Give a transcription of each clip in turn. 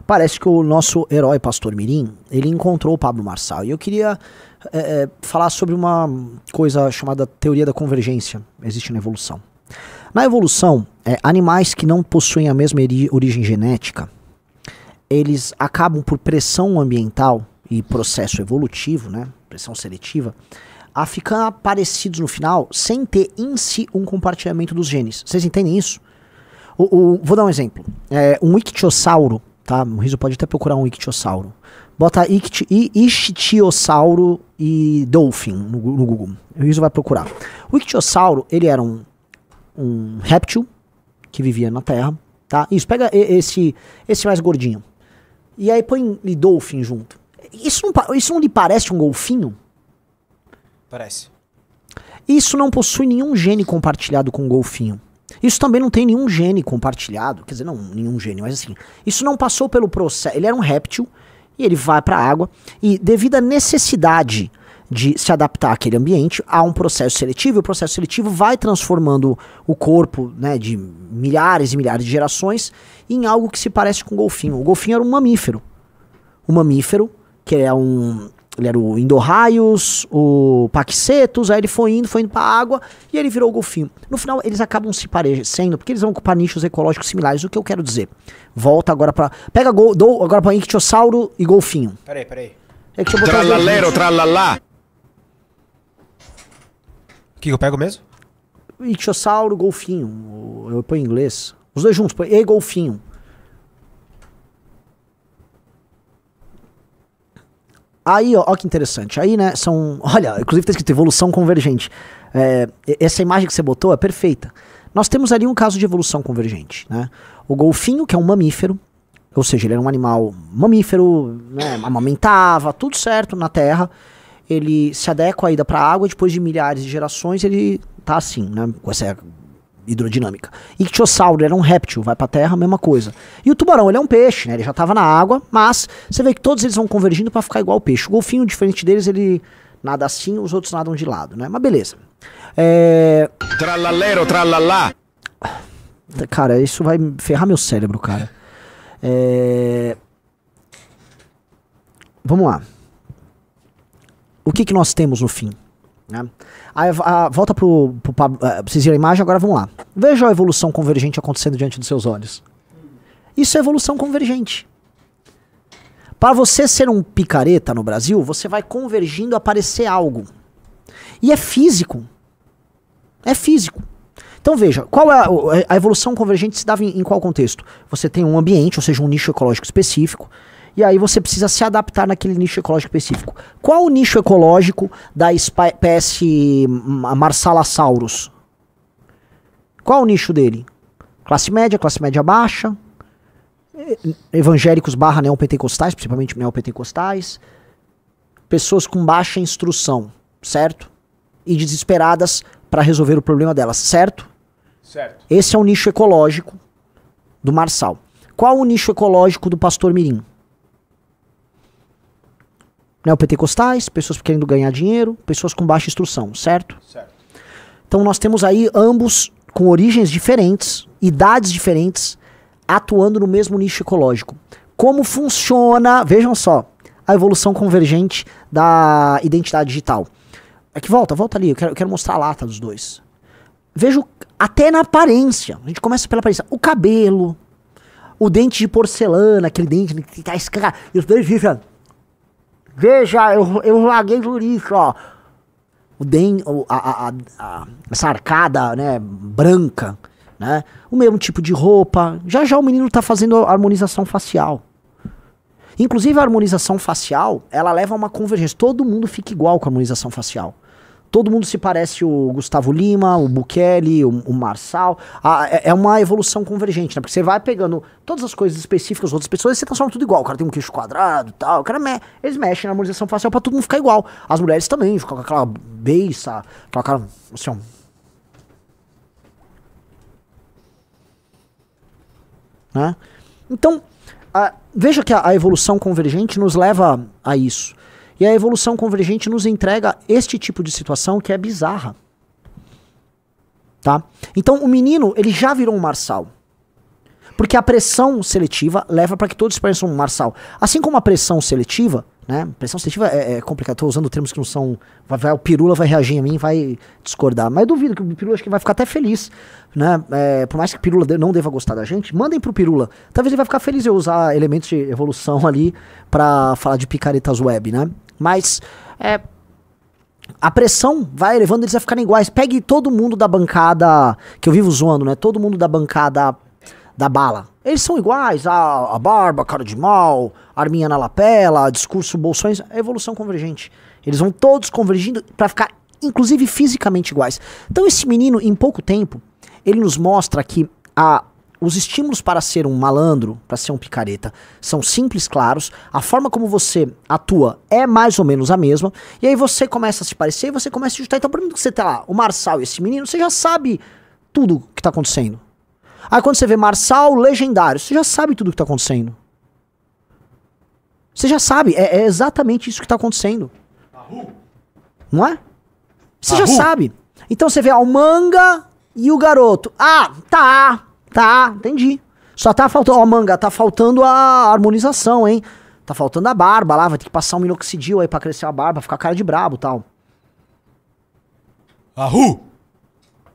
Parece que o nosso herói Pastor Mirim, ele encontrou o Pablo Marçal. E eu queria falar sobre uma coisa chamada teoria da convergência. Existe na evolução. Na evolução, animais que não possuem a mesma origem genética, eles acabam por pressão ambiental e processo evolutivo, né, pressão seletiva, a ficar parecidos no final, sem ter em si um compartilhamento dos genes. Vocês entendem isso? Vou dar um exemplo. Um ictiosauro, tá? O Riso pode até procurar um ictiosauro. Bota ichthyosauro e dolphin no Google. O Riso vai procurar. O ictiosauro, ele era um réptil que vivia na Terra, tá? Isso, pega esse mais gordinho. E aí põe dolphin junto. Isso não lhe parece um golfinho? Parece. Isso não possui nenhum gene compartilhado com o golfinho. Isso também não tem nenhum gene compartilhado. Quer dizer, não nenhum gene, mas assim. Isso não passou pelo processo. Ele era um réptil e ele vai para a água. E devido à necessidade de se adaptar àquele ambiente, há um processo seletivo. E o processo seletivo vai transformando o corpo, né, de milhares e milhares de gerações em algo que se parece com o golfinho. O golfinho era um mamífero. O mamífero, que ele era o Indorraius, o Paquicetus, aí ele foi indo pra água e ele virou o golfinho. No final, eles acabam se parecendo, porque eles vão ocupar nichos ecológicos similares. O que eu quero dizer? Volta agora pra... Pega agora pra ictiosauro e golfinho. Peraí. Tralalero, tralalá. O que eu pego mesmo? Ictiosauro, golfinho. Eu ponho em inglês. Os dois juntos, põe e golfinho. Aí, ó que interessante. Aí, né, olha, inclusive tá escrito evolução convergente. Essa imagem que você botou é perfeita. Nós temos ali um caso de evolução convergente, né? O golfinho, que é um mamífero, ou seja, ele era um animal mamífero, né, amamentava, tudo certo na Terra. Ele se adequa à ida pra água, depois de milhares de gerações, ele tá assim, né, com essa hidrodinâmica. Ictiosauro era um réptil, vai pra terra, mesma coisa. E o tubarão, ele é um peixe, né? Ele já tava na água, mas você vê que todos eles vão convergindo pra ficar igual ao peixe. O golfinho, diferente deles, ele nada assim, os outros nadam de lado, né? Mas beleza. Tralalero, tralalá. Cara, isso vai ferrar meu cérebro, cara. Vamos lá. O que nós temos no fim? Né? Aí, volta pro Pablo, pra vocês verem a imagem, agora vamos lá. Veja a evolução convergente acontecendo diante dos seus olhos. Isso é evolução convergente. Para você ser um picareta no Brasil, você vai convergindo a aparecer algo. E é físico. É físico. Então veja, qual é a evolução convergente se dava em qual contexto? Você tem um ambiente, ou seja, um nicho ecológico específico, e aí você precisa se adaptar naquele nicho ecológico específico. Qual o nicho ecológico da espécie Marsalasaurus? Qual o nicho dele? Classe média baixa, evangélicos / neopentecostais, principalmente neopentecostais, pessoas com baixa instrução, certo? E desesperadas para resolver o problema delas, certo? Certo. Esse é o nicho ecológico do Marçal. Qual o nicho ecológico do Pastor Mirim? Neopentecostais, pessoas querendo ganhar dinheiro, pessoas com baixa instrução, certo? Certo. Então nós temos aí ambos com origens diferentes, idades diferentes, atuando no mesmo nicho ecológico. Como funciona, vejam só, a evolução convergente da identidade digital. Aqui, volta ali, eu quero mostrar a lata dos dois. Vejo até na aparência, a gente começa pela aparência, o cabelo, o dente de porcelana, aquele dente que tá escancarado, e os dois ficam... Veja, eu larguei por isso, ó. O dente, essa arcada, né, branca, né? O mesmo tipo de roupa. Já o menino tá fazendo harmonização facial. Inclusive a harmonização facial, ela leva a uma convergência. Todo mundo fica igual com a harmonização facial. Todo mundo se parece o Gustavo Lima, o Bukele, o Marçal. É uma evolução convergente, né? Porque você vai pegando todas as coisas específicas das outras pessoas e você transforma tudo igual. O cara tem um queixo quadrado e tal. Eles mexem na harmonização facial pra todo mundo ficar igual. As mulheres também, ficam com aquela beiça, aquela cara assim, ó. Né? Então, veja que a evolução convergente nos leva a isso. E a evolução convergente nos entrega este tipo de situação que é bizarra. Tá? Então o menino, ele já virou um Marçal. Porque a pressão seletiva leva para que todos pareçam um Marçal. Assim como a pressão seletiva, né? Pressão seletiva é complicado, tô usando termos que não são... o Pirula vai reagir a mim, vai discordar. Mas eu duvido que o Pirula acho que vai ficar até feliz, né? Por mais que o Pirula não deva gostar da gente, mandem pro Pirula. Talvez ele vai ficar feliz eu usar elementos de evolução ali pra falar de picaretas web, né? Mas... a pressão vai elevando eles a ficarem iguais. Pegue todo mundo da bancada, que eu vivo zoando, né? Todo mundo da bancada da bala. Eles são iguais, a barba, cara de mal, arminha na lapela, discurso bolsões, é evolução convergente. Eles vão todos convergindo pra ficar, inclusive, fisicamente iguais. Então esse menino, em pouco tempo, ele nos mostra que os estímulos para ser um malandro, para ser um picareta, são simples, claros. A forma como você atua é mais ou menos a mesma. E aí você começa a se parecer e você começa a se ajustar. Então, por exemplo, que você tá lá, o Marçal e esse menino, você já sabe tudo que tá acontecendo. Aí quando você vê Marçal legendário, você já sabe tudo que tá acontecendo. Você já sabe, é exatamente isso que tá acontecendo. Não é? Você já sabe. Então você vê o Manga e o garoto. Ah, tá, entendi. Só tá faltando, Manga, tá faltando a harmonização, hein? Tá faltando a barba lá, vai ter que passar um minoxidil aí pra crescer a barba, ficar cara de brabo e tal. Ahu!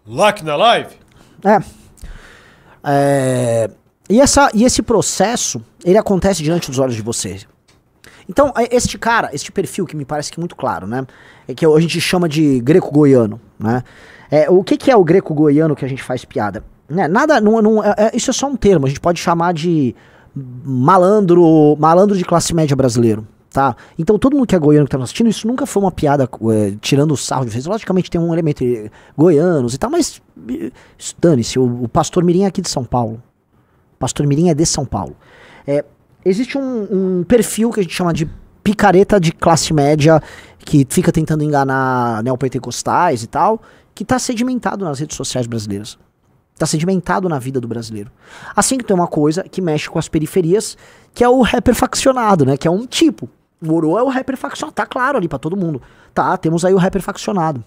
Like na live? E esse processo, ele acontece diante dos olhos de vocês. Então, este perfil que me parece que é muito claro, né? É que a gente chama de greco-goiano, né? O que é o greco-goiano que a gente faz piada? Né? Isso é só um termo, a gente pode chamar de malandro de classe média brasileiro, tá? Então todo mundo que é goiano que tá nos assistindo, isso nunca foi uma piada tirando o sarro de vocês. Logicamente tem um elemento goianos e tal, mas dane-se, o Pastor Mirim é aqui de São Paulo. O Pastor Mirim é de São Paulo. Existe um perfil que a gente chama de picareta de classe média, que fica tentando enganar neopentecostais e tal, que tá sedimentado nas redes sociais brasileiras. Tá sedimentado na vida do brasileiro. Assim que tem uma coisa que mexe com as periferias, que é o rapper faccionado, né? Que é um tipo. O Oro é o rapper faccionado. Tá claro ali pra todo mundo. Tá, temos aí o rapper faccionado.